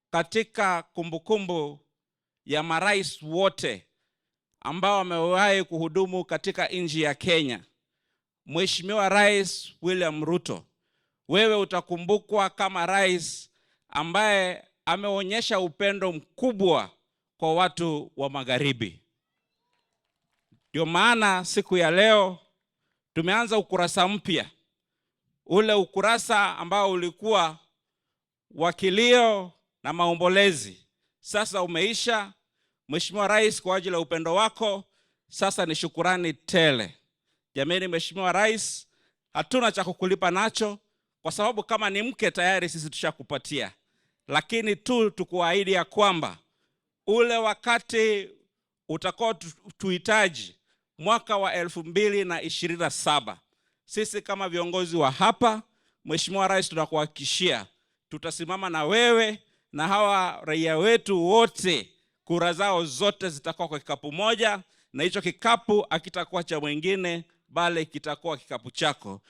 katika kumbukumbu ya marais wote ambao wamewahi kuhudumu katika nchi ya Kenya. Mheshimiwa Rais William Ruto, wewe utakumbukwa kama rais ambaye ameonyesha upendo mkubwa kwa watu wa Magharibi. Ndio maana siku ya leo tumeanza ukurasa mpya. Ule ukurasa ambao ulikuwa wa kilio na maombolezi sasa umeisha. Mheshimiwa Rais, kwa ajili ya upendo wako sasa ni shukurani tele. Jameni Mheshimiwa Rais, hatuna cha kukulipa nacho kwa sababu kama ni mke tayari sisi tushakupatia. Lakini tukuahidi ya kwamba ule wakati utakao tuhitaji mwaka wa 2027, sisi kama viongozi wa hapa, Mheshimiwa Rais, tunakuhakikishia tutasimama na wewe na hawa raia wetu wote. Kura zao zote zitakuwa kwa kikapu moja, na hicho kikapu hakitakuwa cha mwingine bali kitakuwa kikapu chako.